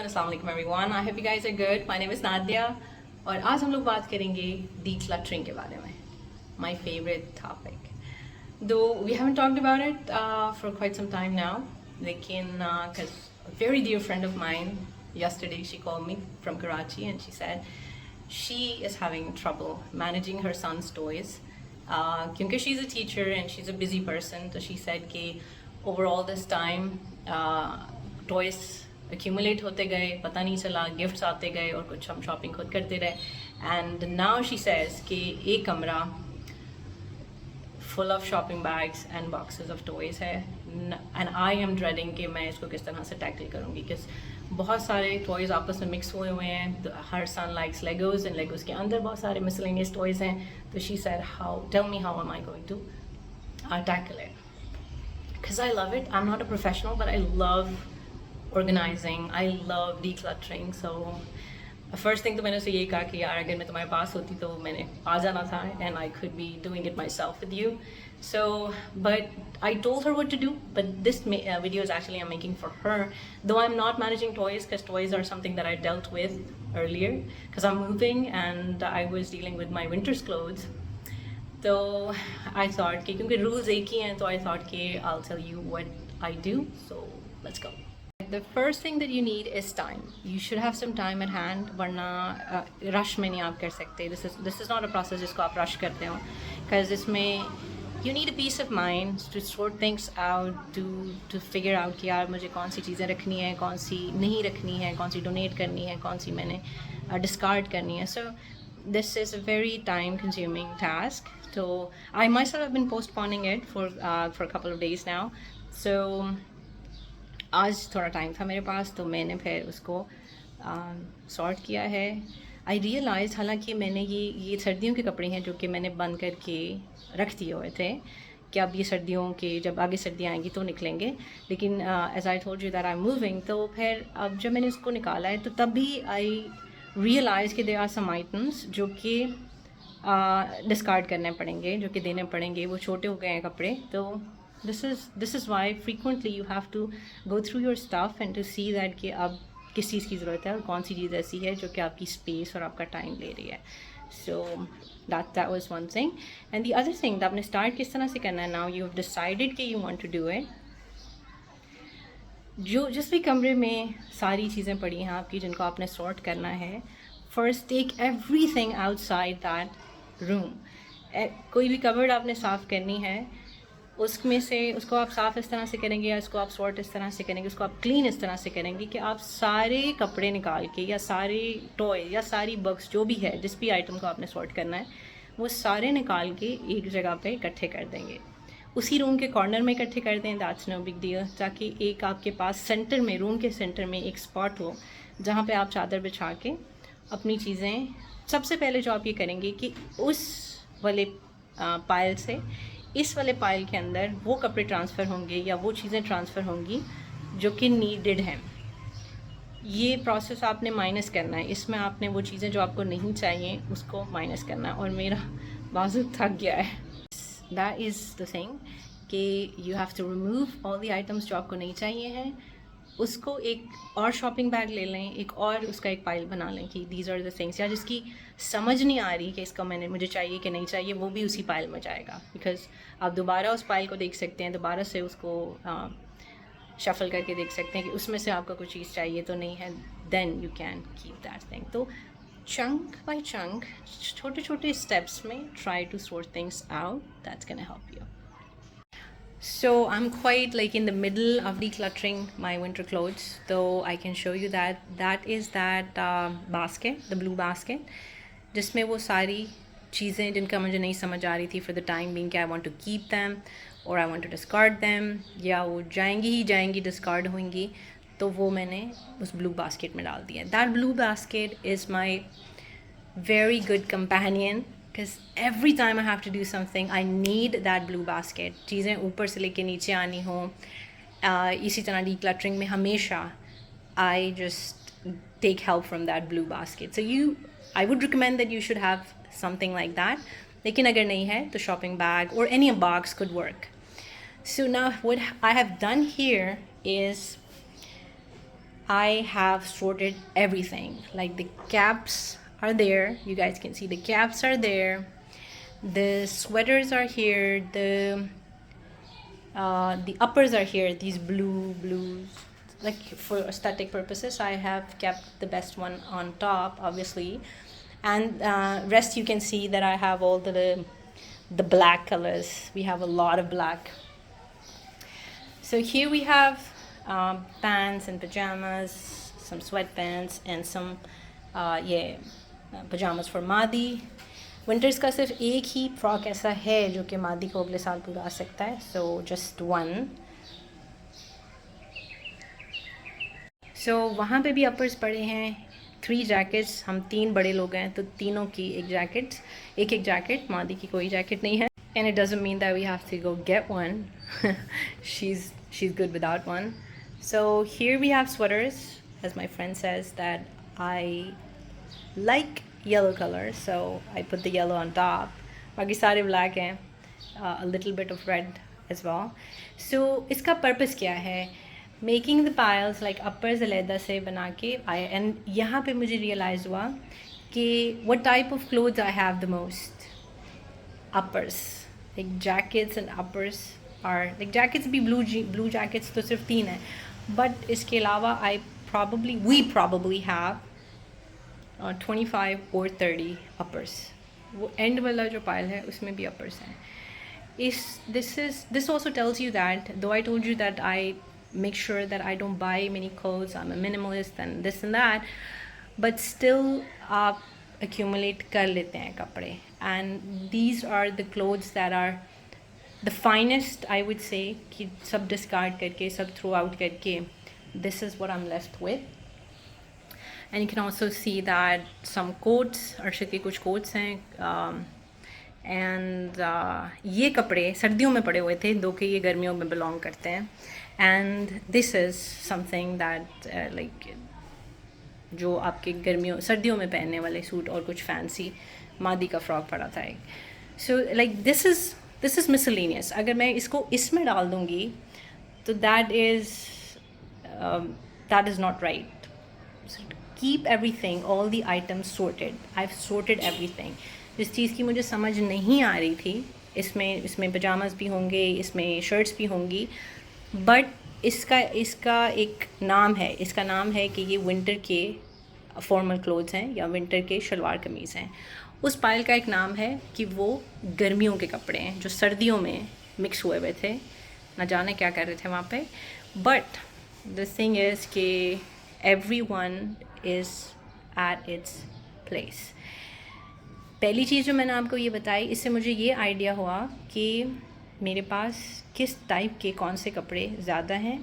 everyone, Assalamu alaikum everyone. I hope you guys are good. My name is Nadia और आज हम लोग बात करेंगे decluttering के बारे में. My favorite topic. Though we haven't talked about it for quite some time now, लेकिन because a very dear friend of mine yesterday she called me from Karachi and she said she is having trouble managing her son's toys. क्योंकि she's a teacher and she's a busy person, so she said कि over all this time toys accumulate होते गए, पता नहीं चला, gifts आते गए और कुछ हम शॉपिंग खुद करते रहे. एंड नाउ शी सेज कि एक कमरा full of shopping bags and boxes of toys है. एंड आई एम ड्रेडिंग कि मैं इसको किस तरह से टैकल करूँगी, बिकॉज बहुत सारे टॉयज़ आपस में मिक्स हुए हुए हैं. Her son likes Legos and Legos के अंदर बहुत सारे मिसलेनियस टॉयज़ हैं. तो she said how tell me how am I going to tackle it, because I love it. I'm not a professional, but I love organizing. I love decluttering. So first thing तो मैंने उसे ये कहा कि यार अगर मैं तुम्हारे पास होती तो मैंने आ जाना था and I could be doing it myself with you. So but I told her what to do, but this video is actually I'm making for her, though I'm not managing toys because toys are something that I dealt with earlier because I'm moving and I was dealing with my winter's clothes. So I thought कि क्योंकि rules एक ही हैं, तो I thought कि I'll tell you what I do. So let's go. The first thing that you need is time. You should have some time at hand, वरना rush में नहीं आप कर सकते. This is not a process जिसको आप rush करते हो, because इसमें you need a peace of mind to sort things out, to figure out कि यार मुझे कौन सी चीज़ें रखनी है, कौन सी नहीं रखनी है, कौन सी डोनेट करनी है, कौन सी मैंने डिस्कार्ड करनी है. So this is a very time consuming task. So I myself have been postponing it for a couple of days now. So आज थोड़ा टाइम था मेरे पास, तो मैंने फिर उसको सॉर्ट किया है. आई रियलाइज़ हालांकि मैंने ये सर्दियों के कपड़े हैं जो कि मैंने बंद करके रख दिए हुए थे कि अब ये सर्दियों के जब आगे सर्दियाँ आएंगी तो निकलेंगे. लेकिन as I told you that I am moving, तो फिर अब जब मैंने उसको निकाला है तो तब भी आई रियलाइज़ कि देयर आर सम आइटम्स जो कि डिस्कार्ड करने पड़ेंगे, जो कि देने पड़ेंगे. वो छोटे हो गए हैं कपड़े. तो this is why frequently you have to go through your stuff and to see that कि अब किस चीज़ की ज़रूरत है और कौन सी चीज़ ऐसी है जो कि आपकी स्पेस और आपका टाइम ले रही है. So that was one thing. And the other thing, आपने स्टार्ट किस तरह से करना है. now you have decided कि you want to do it. जो जिस भी कमरे में सारी चीज़ें पड़ी हैं आपकी जिनको आपने सॉर्ट करना है, first take everything outside that room. कोई भी कबर्ड आपने साफ़ करनी है, उसमें से उसको आप साफ़ इस तरह से करेंगे या उसको आप सॉर्ट इस तरह से करेंगे, उसको आप क्लीन इस तरह से करेंगे कि आप सारे कपड़े निकाल के या सारे टॉय या सारी बक्स जो भी है, जिस भी आइटम को आपने सॉर्ट करना है, वो सारे निकाल के एक जगह पे इकट्ठे कर देंगे. उसी रूम के कॉर्नर में इकट्ठे कर दें, दैट्स नो बिग डील, ताकि एक आपके पास सेंटर में, रूम के सेंटर में एक स्पॉट हो जहाँ पे आप चादर बिछा के अपनी चीज़ें. सबसे पहले जो आप ये करेंगे कि उस वाले पाइल से इस वाले पाइल के अंदर वो कपड़े ट्रांसफ़र होंगे या वो चीज़ें ट्रांसफ़र होंगी जो कि नीडेड हैं. ये प्रोसेस आपने माइनस करना है. इसमें आपने वो चीज़ें जो आपको नहीं चाहिए उसको माइनस करना है. और मेरा बाजू थक गया है. दैट इज़ द थिंग कि you have to remove all the items जो आपको नहीं चाहिए हैं. उसको एक और शॉपिंग बैग ले लें, एक और उसका एक पाइल बना लें कि दीज आर द थिंग्स, या जिसकी समझ नहीं आ रही कि इसका मुझे चाहिए कि नहीं चाहिए, वो भी उसी पाइल में जाएगा. बिकॉज आप दोबारा उस पाइल को देख सकते हैं, दोबारा से उसको शफल करके देख सकते हैं कि उसमें से आपका कुछ चीज़ चाहिए तो नहीं है. Then you can keep that thing. तो चंक बाय चंक, छोटे छोटे स्टेप्स में try to sort things out. That's can help you. So I'm quite like in the middle of decluttering my winter clothes, though I can show you that is that basket, the blue basket, जिसमें वो सारी चीज़ें जिनका मुझे नहीं समझ आ रही थी for the time being कि I want to keep them or I want to discard them, या वो जाएंगी discard होंगी, तो वो मैंने उस blue basket में डाल दिया. That blue basket is my very good companion, because every time I have to do something I need that blue basket. चीज़ें ऊपर से लेके नीचे आनी हो, इसी तरह decluttering में हमेशा I just take help from that blue basket. So I would recommend that you should have something like that. लेकिन अगर नहीं है तो shopping bag or any box could work. So now what I have done here is I have sorted everything. Like the caps are there. You guys can see the caps are there. The sweaters are here. The uppers are here. These blues. Like for aesthetic purposes, I have kept the best one on top, obviously, and rest you can see that I have all the black colors. We have a lot of black. So here we have pants and pajamas, some sweatpants and some pajamas for Modi. Winters का सिर्फ एक ही frock ऐसा है जो कि मादी को अगले साल पूरा आ सकता है, सो जस्ट वन. सो वहाँ पे भी अपर्स पड़े हैं. 3 जैकेट्स, हम 3 बड़े लोग हैं तो तीनों की एक जैकेट. मादी की कोई जैकेट नहीं है. And it doesn't mean that we have to go get one. she's good without one. So here we have sweaters, as my friend says that I like yellow color, so I put the yellow on top. बाकी सारे black हैं, a little bit of red as well. So इसका purpose क्या है? Making the piles like uppers अलहदा से बना के and यहाँ पे मुझे realize हुआ कि what type of clothes I have the most. Uppers, like jackets and uppers are like jackets भी blue jackets तो सिर्फ 3 है, but इसके अलावा we probably have 25 or 30 uppers. वो end वाला जो pile है उसमें भी uppers हैं. This also tells you that though I told you that I make sure that I don't buy many clothes, I'm a minimalist and this and that, but still आप accumulate कर लेते हैं कपड़े. And these are the clothes that are the finest, I would say, कि सब discard करके, सब throw out करके, this is what I'm left with. And you can also see that some coats, Arshad के कुछ coats हैं, and ये कपड़े सर्दियों में पड़े हुए थे, दो के ये गर्मियों में belong करते हैं. And this is something that like जो आपके गर्मियों सर्दियों में पहनने वाले सूट और कुछ फैंसी मादी का फ्रॉक पड़ा था. So like this is miscellaneous. अगर मैं इसको इसमें डाल दूँगी तो that is not right. Keep everything, all the items sorted. I have sorted everything. जिस चीज़ की मुझे समझ नहीं आ रही थी, इसमें पजामाज भी होंगे, इसमें शर्ट्स भी होंगी, बट इसका एक नाम है. इसका नाम है कि ये विंटर के फॉर्मल क्लोथ्स हैं या विंटर के शलवार कमीज़ हैं. उस पाइल का एक नाम है कि वो गर्मियों के कपड़े हैं जो सर्दियों में मिक्स हुए हुए थे, ना जाने क्या कर रहे थे वहाँ पे. बट द थिंग इज़ कि every one is at its place. पहली चीज़ जो मैंने आपको ये बताई, इससे मुझे ये आइडिया हुआ कि मेरे पास किस टाइप के कौन से कपड़े ज़्यादा हैं.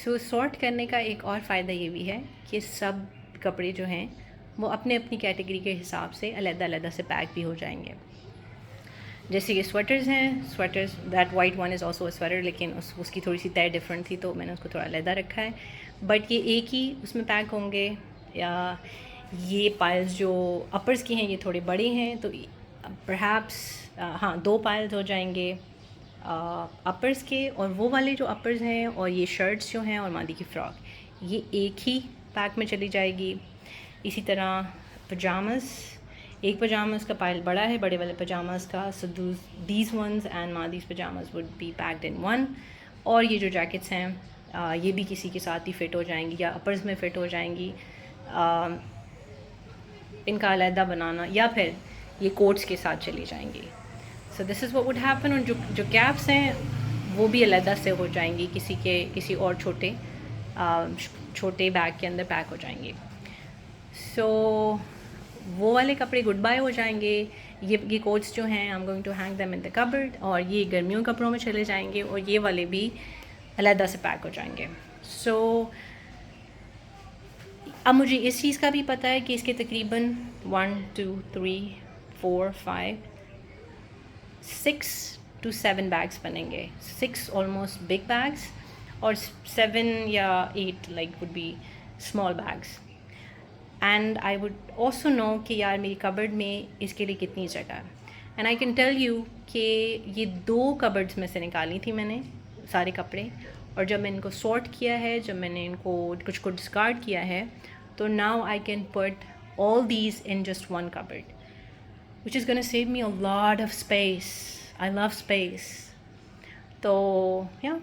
सो सॉर्ट करने का एक और फ़ायदा ये भी है कि सब कपड़े जो हैं वो अपने अपनी कैटेगरी के हिसाब से अलग से पैक भी हो जाएंगे. जैसे ये स्वेटर्स हैं, sweaters that white one is also a sweater, लेकिन उसकी थोड़ी सी तय डिफरेंट थी तो मैंने उसको थोड़ा अलग रखा है. बट ये एक ही उसमें पैक होंगे. या ये पाइल्स जो अपर्स की हैं ये थोड़े बड़े हैं तो परहैप्स 2 पाइल्स हो जाएंगे अपर्स के. और वो वाले जो अपर्स हैं और ये शर्ट्स जो हैं और मादी की फ़्रॉक, ये एक ही पैक में चली जाएगी. इसी तरह पजामास, एक पजामास का पाइल बड़ा है, बड़े वाले पजामास का, सो दीज वंस एंड मादीज pyjamas would be packed in one. और ये जो जैकेट्स हैं ये भी किसी के साथ ही फ़िट हो जाएंगी या अपर्स में फ़िट हो जाएंगी. इनका अलहदा बनाना या फिर ये कोट्स के साथ चली जाएंगी. So this is what would happen. और जो कैप्स हैं वो भी अलहदा से हो जाएंगी, किसी और छोटे बैग के अंदर पैक हो जाएंगी. सो वो वाले कपड़े गुड बाय हो जाएंगे. ये कोट्स जो हैं I am going to hang them in the cupboard, और ये गर्मियों के कपड़ों में चले जाएंगे और ये वाले भी अलहदा से पैक हो जाएंगे. सो अब मुझे इस चीज़ का भी पता है कि इसके तकरीबन 1 2 3 4 5 6 to 7 बैग्स बनेंगे. 6 ऑलमोस्ट बिग बैग्स और 7 या 8 like would be small bags. And I would also know कि यार मेरी कबर्ड में इसके लिए कितनी जगह है. And I can tell you कि ये 2 कबर्ड्स में से निकाली थी मैंने सारे कपड़े, और जब मैंने इनको सॉर्ट किया है, जब मैंने इनको कुछ को डिस्कार्ड किया है, तो now I can put all these in just one cupboard, which is going to save me a lot of space. I love space. So yeah,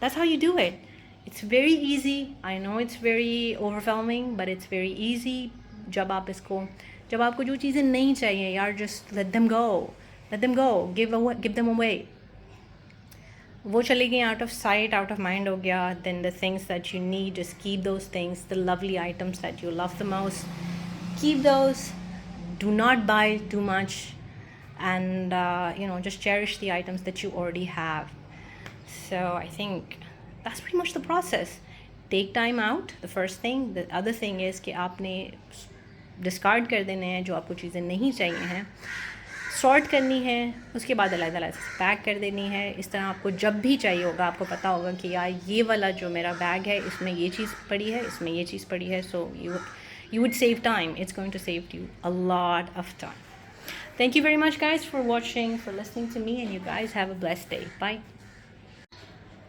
that's how you do it. It's very easy. I know it's very overwhelming, but it's very easy. जब आपको जो चीज़ें नहीं चाहिए यार, just let them go, give them away. वो चले गए, out of sight, out of mind हो गया. Then the things that you need, just keep those things, the lovely items that you love the most, keep those. Do not buy too much, and just cherish the items that you already have. So I think that's pretty much the process. Take time out, the first thing. The other thing is कि आपने discard कर देने हैं जो आपको चीज़ें नहीं चाहिए हैं, सॉर्ट करनी है, उसके बाद अलग-अलग पैक कर देनी है. इस तरह आपको जब भी चाहिए होगा, आपको पता होगा कि यार ये वाला जो मेरा बैग है, इसमें ये चीज़ पड़ी है, इसमें ये चीज़ पड़ी है. सो you would save time. It's going to save you a lot of time. Thank you very much guys for watching, for listening to me, and you guys have a blessed day. Bye.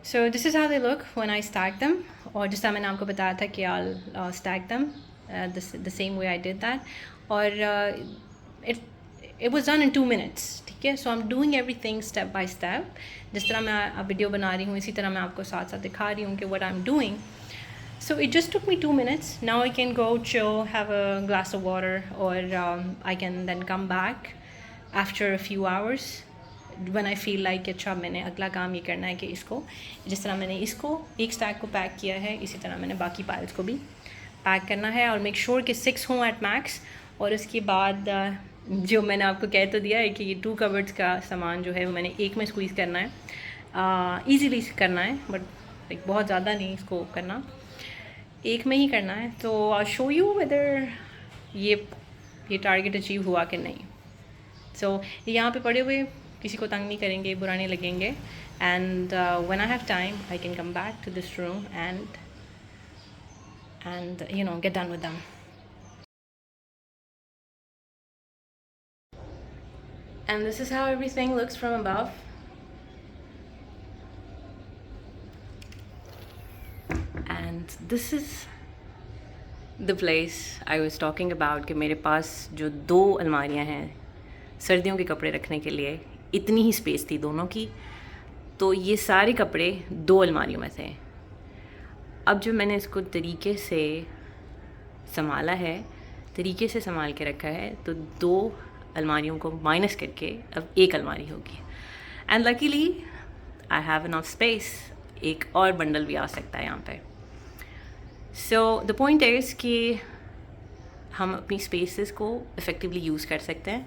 So this is how they look when I stack them, और जिस तरह मैंने आपको बताया था कि I'll stack them the same way I did that. और it was done in 2 minutes. ठीक है, so I'm doing everything step by step. जिस तरह मैं अब वीडियो बना रही हूँ, इसी तरह मैं आपको साथ साथ दिखा रही हूँ कि what I'm doing. So it just took me 2 minutes. Now I can go chill, have a glass of water, or I can then come back after a few hours when I feel like अच्छा मैंने अगला काम ये करना है कि इसको, जिस तरह मैंने इसको एक स्टैक को पैक किया है, इसी तरह मैंने बाकी पाइल्स को भी पैक करना है. और मेक श्योर कि 6 हों एट मैक्स. और उसके बाद जो मैंने आपको कह तो दिया है कि ये 2 कबर्ड्स का सामान जो है वो मैंने एक में स्क्वीज़ करना है, ईजीली करना है, बट बहुत ज़्यादा नहीं इसको करना, एक में ही करना है. तो आई शो यू वेदर ये टारगेट अचीव हुआ कि नहीं. सो यहाँ पे पड़े हुए किसी को तंग नहीं करेंगे, बुरा नहीं लगेंगे. And when I have time I can come back to this room and get done with them. And this is how everything looks from above. And this is the place I was talking about कि मेरे पास जो 2 अलमारियाँ हैं सर्दियों के कपड़े रखने के लिए, इतनी ही स्पेस थी दोनों की. तो ये सारे कपड़े 2 अलमारियों में थे. अब जो मैंने इसको तरीके से संभाला है, तरीके से संभाल के रखा है, तो 2 अलमारियों को माइनस करके अब 1 अलमारी होगी. And luckily I have enough space. एक और बंडल भी आ सकता है यहाँ पे. सो द पॉइंट इज़ कि हम अपनी स्पेसेस को इफ़ेक्टिवली यूज़ कर सकते हैं.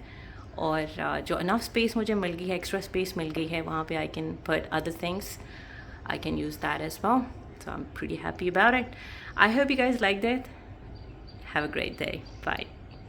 और जो इनफ स्पेस मुझे मिल गई है, एक्स्ट्रा स्पेस मिल गई है, वहाँ पे I can put other things. I can use that as well. So I'm pretty happy about it. I hope you guys liked it. Have a great day. Bye.